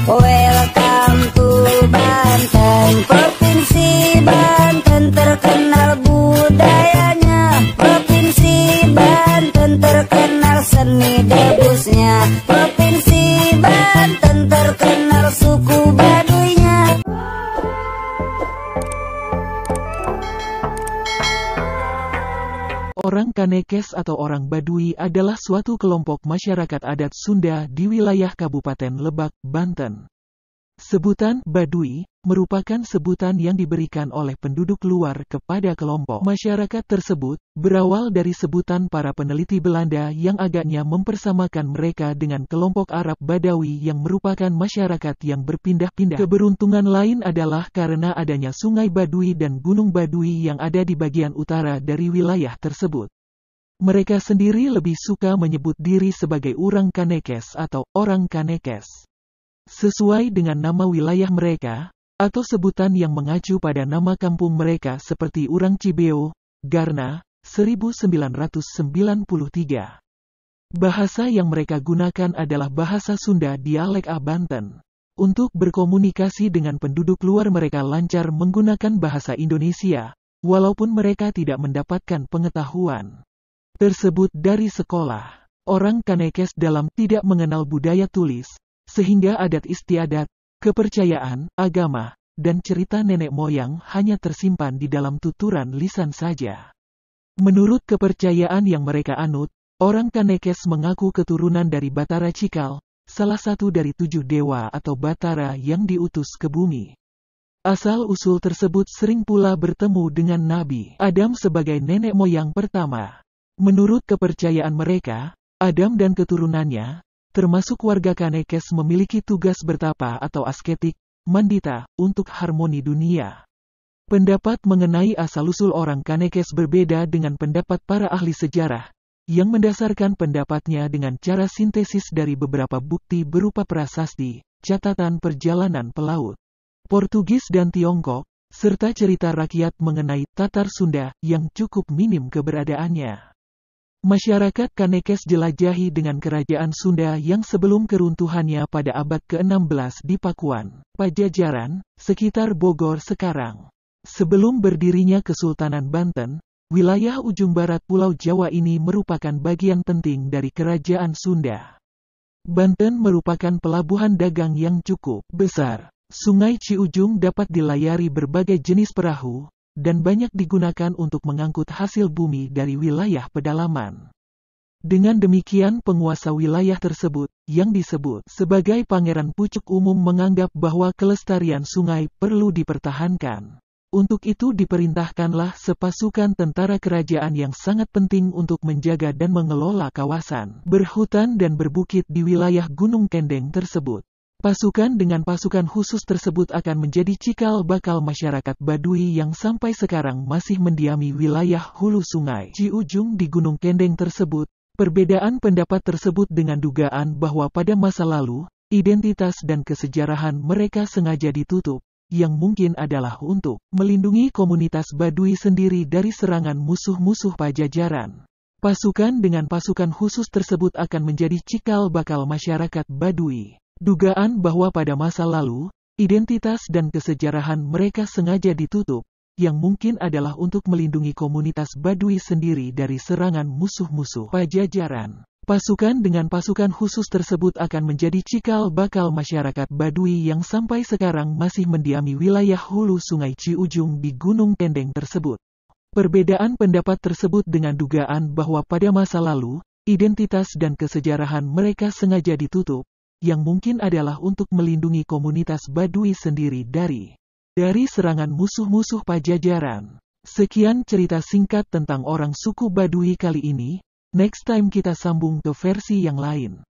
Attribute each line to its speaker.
Speaker 1: Welcome to Banten, Provinsi Banten terkenal budayanya. Provinsi Banten terkenal seni debusnya. Provinsi Banten terkenal suku Baduynya.
Speaker 2: Orang Kanekes atau orang Baduy adalah suatu kelompok masyarakat adat Sunda di wilayah Kabupaten Lebak, Banten. Sebutan Baduy merupakan sebutan yang diberikan oleh penduduk luar kepada kelompok masyarakat tersebut, berawal dari sebutan para peneliti Belanda yang agaknya mempersamakan mereka dengan kelompok Arab Badawi yang merupakan masyarakat yang berpindah-pindah. Keberuntungan lain adalah karena adanya Sungai Baduy dan Gunung Baduy yang ada di bagian utara dari wilayah tersebut. Mereka sendiri lebih suka menyebut diri sebagai orang Kanekes atau orang Kanekes, sesuai dengan nama wilayah mereka, atau sebutan yang mengacu pada nama kampung mereka seperti Urang Cibeo, Garna, 1993. Bahasa yang mereka gunakan adalah bahasa Sunda dialek A Banten. Untuk berkomunikasi dengan penduduk luar mereka lancar menggunakan bahasa Indonesia, walaupun mereka tidak mendapatkan pengetahuan tersebut dari sekolah. Orang Kanekes dalam tidak mengenal budaya tulis, sehingga adat istiadat, kepercayaan, agama, dan cerita nenek moyang hanya tersimpan di dalam tuturan lisan saja. Menurut kepercayaan yang mereka anut, orang Kanekes mengaku keturunan dari Batara Cikal, salah satu dari 7 dewa atau Batara yang diutus ke bumi. Asal-usul tersebut sering pula bertemu dengan Nabi Adam sebagai nenek moyang pertama. Menurut kepercayaan mereka, Adam dan keturunannya, termasuk warga Kanekes, memiliki tugas bertapa atau asketik, mandita, untuk harmoni dunia. Pendapat mengenai asal-usul orang Kanekes berbeda dengan pendapat para ahli sejarah, yang mendasarkan pendapatnya dengan cara sintesis dari beberapa bukti berupa prasasti, catatan perjalanan pelaut Portugis dan Tiongkok, serta cerita rakyat mengenai Tatar Sunda yang cukup minim keberadaannya. Masyarakat Kanekes jelajahi dengan kerajaan Sunda yang sebelum keruntuhannya pada abad ke-16 di Pakuan, Pajajaran, sekitar Bogor sekarang. Sebelum berdirinya Kesultanan Banten, wilayah ujung barat Pulau Jawa ini merupakan bagian penting dari kerajaan Sunda. Banten merupakan pelabuhan dagang yang cukup besar. Sungai Ciujung dapat dilayari berbagai jenis perahu, dan banyak digunakan untuk mengangkut hasil bumi dari wilayah pedalaman. Dengan demikian penguasa wilayah tersebut, yang disebut sebagai Pangeran Pucuk Umum, menganggap bahwa kelestarian sungai perlu dipertahankan. Untuk itu diperintahkanlah sepasukan tentara kerajaan yang sangat penting untuk menjaga dan mengelola kawasan berhutan dan berbukit di wilayah Gunung Kendeng tersebut. Pasukan dengan pasukan khusus tersebut akan menjadi cikal bakal masyarakat Baduy yang sampai sekarang masih mendiami wilayah hulu sungai Ciujung di Gunung Kendeng tersebut. Perbedaan pendapat tersebut dengan dugaan bahwa pada masa lalu, identitas dan kesejarahan mereka sengaja ditutup, yang mungkin adalah untuk melindungi komunitas Baduy sendiri dari serangan musuh-musuh Pajajaran. Pasukan dengan pasukan khusus tersebut akan menjadi cikal bakal masyarakat Baduy. Dugaan bahwa pada masa lalu, identitas dan kesejarahan mereka sengaja ditutup, yang mungkin adalah untuk melindungi komunitas Baduy sendiri dari serangan musuh-musuh Pajajaran. Pasukan dengan pasukan khusus tersebut akan menjadi cikal bakal masyarakat Baduy yang sampai sekarang masih mendiami wilayah hulu sungai Ciujung di Gunung Kendeng tersebut. Perbedaan pendapat tersebut dengan dugaan bahwa pada masa lalu, identitas dan kesejarahan mereka sengaja ditutup, yang mungkin adalah untuk melindungi komunitas Baduy sendiri dari serangan musuh-musuh Pajajaran. Sekian cerita singkat tentang orang suku Baduy kali ini. Next time kita sambung ke versi yang lain.